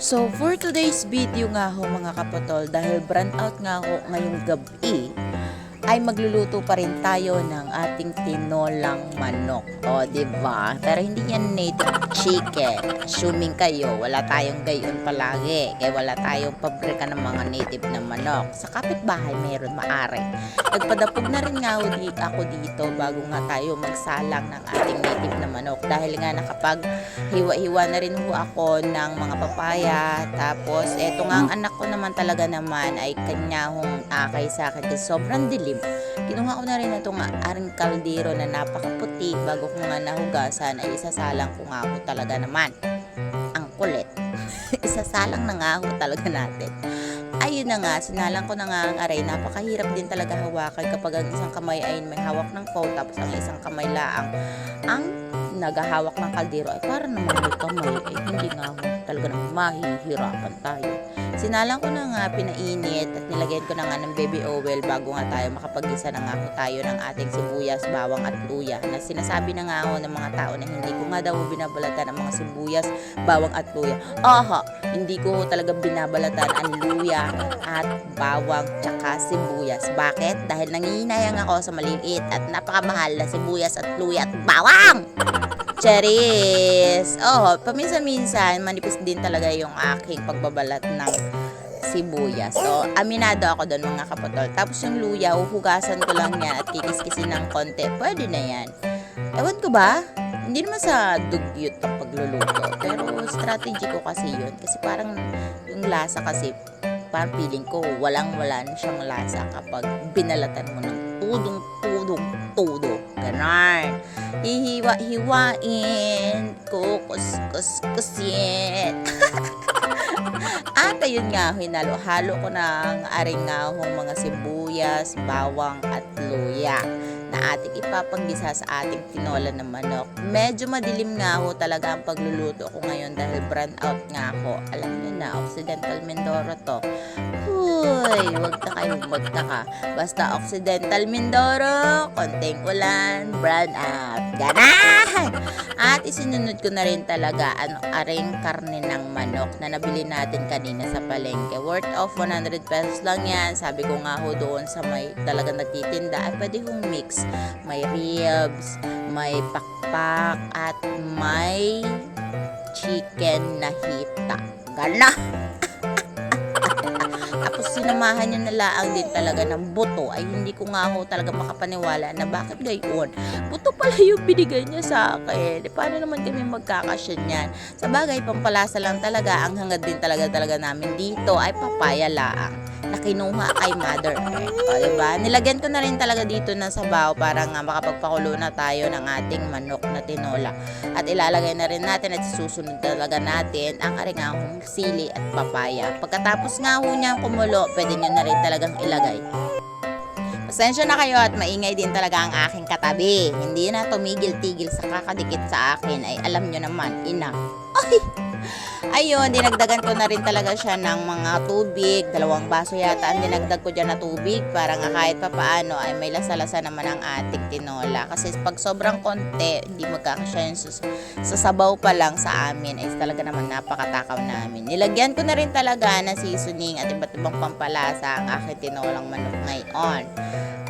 So for today's video nga ho mga kapatol, dahil brand out nga ho ngayong gabi, ay magluluto pa rin tayo ng ating tinolang manok. O, diba? Pero hindi yan native chicken. Assuming kayo, wala tayong gayon palagi. Kaya wala tayong pabrika ng mga native na manok. Sa kapitbahay, mayroon maari. Nagpadapog na rin nga ako dito bago nga tayo magsalang ng ating native na manok. Dahil nga nakapag hiwa-hiwa na rin ho ako ng mga papaya. Tapos, eto nga ang anak ko naman talaga naman ay kanya hong akay sa akin kasi sobrang dilim. Kinuha ko na rin itong aring kaldero na napakaputi bago ko nga nahugasan ay isasalang ko nga ako talaga naman. Ang kulit. Isasalang na nga ako talaga natin. Ayun na nga, sinalang ko na nga ang aray. Napakahirap din talaga hawakan kapag ang isang kamay ay may hawak ng phone tapos ang isang kamay laang ang naghahawak ng kaldero ay para naman may kamay ay hindi nga ako talaga naman mahihirapan tayo. Sinalang ko na nga, pinainit at nilagyan ko na nga ng baby oil bago nga tayo makapag-isa na nga ako tayo ng ating sibuyas, bawang at luya. Na sinasabi na nga ako ng mga tao na hindi ko nga daw binabalatan ang mga sibuyas, bawang at luya. Aha, hindi ko talaga binabalatan ang luya at bawang tsaka sibuyas. Bakit? Dahil nangihinayang ako sa maliit at napakamahal na sibuyas at luya at bawang! Charis! Oh, paminsan-minsan, manipis din talaga yung aking pagbabalat ng sibuyas. So, aminado ako doon mga kapatol. Tapos yung luya, huhugasan ko lang yan at kikiskisin ng konti. Pwede na yan. Ewan ko ba? Hindi naman sa dugyot ang pagluluto. Pero strategy ko kasi yun. Kasi parang yung lasa kasi, parang feeling ko walang-wala na siyang lasa kapag binalatan mo ng tudong-tudong-tudo. Ganon. Hihiwa-hiwain, kukus-kus-kusin. At ayun nga, hinalo-halo ko ng aring nga mga sibuyas, bawang at luya na ating ipapanggisa sa ating tinola ng manok. Medyo madilim nga ho talaga ang pagluluto ko ngayon dahil brand out nga ako. Alam niyo na, Occidental Mindoro to. Huy, wag na kayong magtaka. Basta Occidental Mindoro, konting ulan, brand out. Ganon! At isinunod ko na rin talaga ang aring karne ng manok na nabili natin kanina sa palengke. Worth of 100 pesos lang yan. Sabi ko nga ho doon sa may talagang nagtitinda ay pwede hong mix. May ribs, may pakpak, at may chicken na hita. Gana! Tapos sinamahan nyo na laang din talaga ng buto. Ay hindi ko nga ho talaga makapaniwala na bakit gayon. Buto pala yung binigay niya sa akin. Paano naman kami magkakasya niyan? Sa bagay, pampalasa lang talaga. Ang hangad din talaga namin dito ay papaya laang na kinuha kay Mother Earth. O, diba? Nilagyan ko na rin talaga dito ng sabaw para nga makapagpakulo na tayo ng ating manok na tinola. At ilalagay na rin natin at susunod talaga natin ang aringahong sili at papaya. Pagkatapos nga ho niyang kumulo, pwede nyo na rin talagang ilagay. Pasensya na kayo at maingay din talaga ang aking katabi. Hindi na tumigil-tigil sa kakadikit sa akin ay alam nyo naman, ina. Ay! Ayun, dinagdagan ko na rin talaga siya ng mga tubig. 2 baso yata ang dinagdag ko dyan na tubig para nga kahit papaano ay may lasa-lasa naman ang ating tinola. Kasi pag sobrang konti, hindi magkakasya yun sa sabaw pa lang sa amin ay talaga naman napakatakaw namin. Nilagyan ko na rin talaga ng seasoning at iba't ibang pampalasa ang aking tinolang manok ngayon.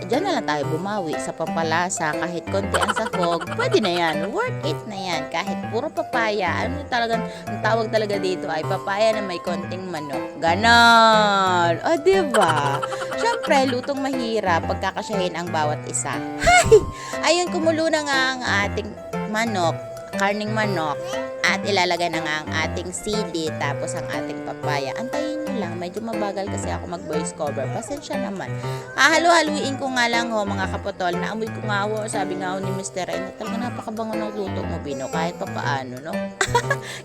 Diyan na lang tayo bumawi sa pampalasa. Kahit konti ang sahog, pwede na yan. Worth it na yan. Kahit puro papaya. Ano talagang, ang tawag talaga dito ay papaya na may konting manok. Ganon! O, diba? Siyempre, lutong mahirap pagkakasyahin ang bawat isa. Hay! Ayun, kumulo na nga ang ating manok, karning manok, at ilalagay na nga ang ating sili, tapos ang ating papaya. Antayin nyo lang, medyo mabagal kasi ako mag-voice cover. Pasensya naman. Halu-haluin ko nga lang ho mga kapotol. Naamoy ko nga ho, sabi nga ho ni Mr. Ray, talaga napakabango ng luto mo, Bino, kahit pa paano, no?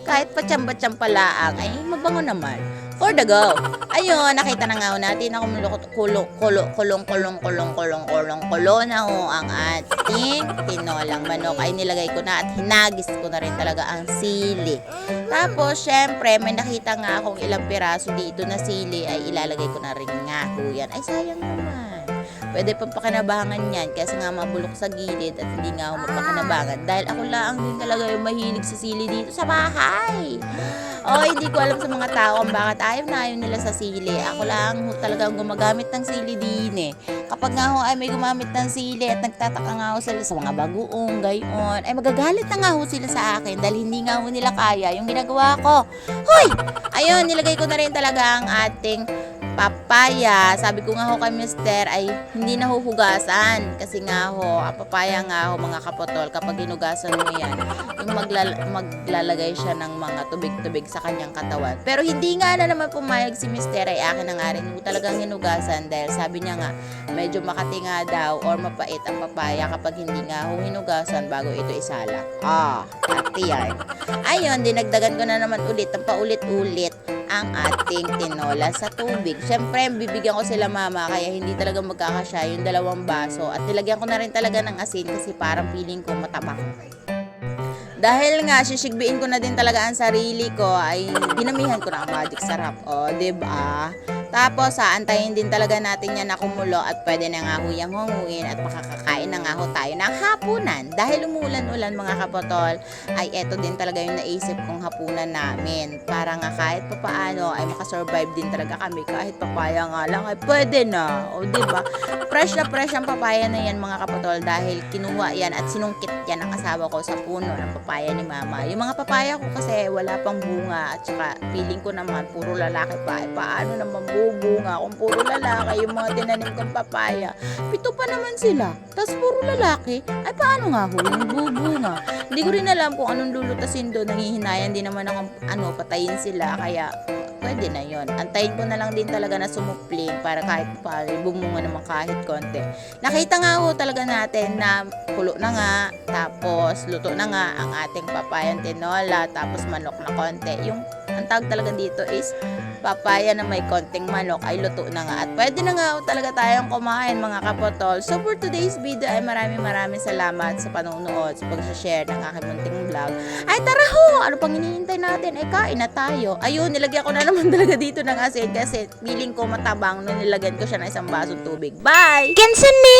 Kahit pa tiyamba-tiyamba laang, ay mabango naman. For the go. Ayun, nakita na nga ho natin na kulong na ho ang ating tinolang manok. Ay nilagay ko na at hinagis ko na rin talaga ang sili. Tapos, syempre, may nakita nga akong ilang piraso dito na sili ay ilalagay ko na rin nga ho yan. Ay, sayang naman. pwede pang pakinabangan yan kasi nga mabulok sa gilid at hindi nga ako mapakinabangan dahil ako lang din talaga yung mahilig sa sili dito sa bahay. Hindi ko alam sa mga tao kung bakit ayaw na ayaw nila sa sili. Ako lang talagang gumagamit ng sili din eh. Kapag nga ho ay may gumamit ng sili at nagtataka nga ho sila sa mga bagoong, gayon, ay magagalit na nga ho sila sa akin dahil hindi nga ho nila kaya yung ginagawa ko. Hoy! Ayun, nilagay ko na rin talaga ang ating papaya. Sabi ko nga ho kay mister ay hindi nahuhugasan kasi nga ho, ang papaya nga ho mga kapotol, kapag hinugasan mo yan, yung maglalagay siya ng mga tubig-tubig sa kanyang katawan. Pero hindi nga na naman pumayag si mister ay akin na nga rin ho talagang hinugasan dahil sabi niya nga medyo makati nga daw or mapait ang papaya kapag hindi nga ho hinugasan bago ito isala. Pati yan. Ayun, dinagdagan ko na naman ulit ang paulit-ulit ang ating tinola sa tubig. Siyempre, bibigyan ko sila mama kaya hindi talaga magkakasya yung 2 baso at nilagyan ko na rin talaga ng asin kasi parang feeling ko matabak. Dahil nga, sisigbiin ko na din talaga ang sarili ko, ay dinamihan ko na ang magic sarap. Diba? Tapos, aantayin din talaga natin yan na kumulo at pwede na nga huyang hunguin at makakakain na nga ho tayo ng hapunan. Dahil umulan-ulan mga kapotol, ay eto din talaga yung naisip kong hapunan namin. Para nga kahit papaano ay makasurvive din talaga kami. Kahit papaya nga lang ay pwede na. Diba? Fresh na fresh ang papaya na yan mga kapotol dahil kinuha yan at sinungkit yan ang asawa ko sa puno ng papaya ni mama. Yung mga papaya ko kasi wala pang bunga at saka feeling ko naman puro lalaki pa. Paano naman bubunga kung puro lalaki yung mga tinanim kong papaya? 7 pa naman sila. Tapos puro lalaki. Ay paano nga ho yung bubunga? Hindi ko rin alam kung anong lulutasin doon. Nangihinayan din naman akong patayin sila. Kaya pwede na yon. Antayin ko na lang din talaga na sumupling para kahit pa bumunga naman kahit konti. Nakita nga ho talaga natin na kulo na nga, tapos luto na nga ang ating papayang tinola, tapos manok na konti. Yung ang tawag talaga dito is papaya na may konting manok ay luto na nga at pwede na nga ho talaga tayong kumain mga kapotol. So for today's video ay maraming salamat sa panonood, sa pag-share ng aking munting vlog. Ay tara ho! Ano pang hinihintay natin? Ay kain na tayo. Ayun, nilagyan ko na naman talaga dito ng asin kasi feeling ko matabang nung nilagyan ko siya ng 1 basong tubig. Bye! Kensan ni!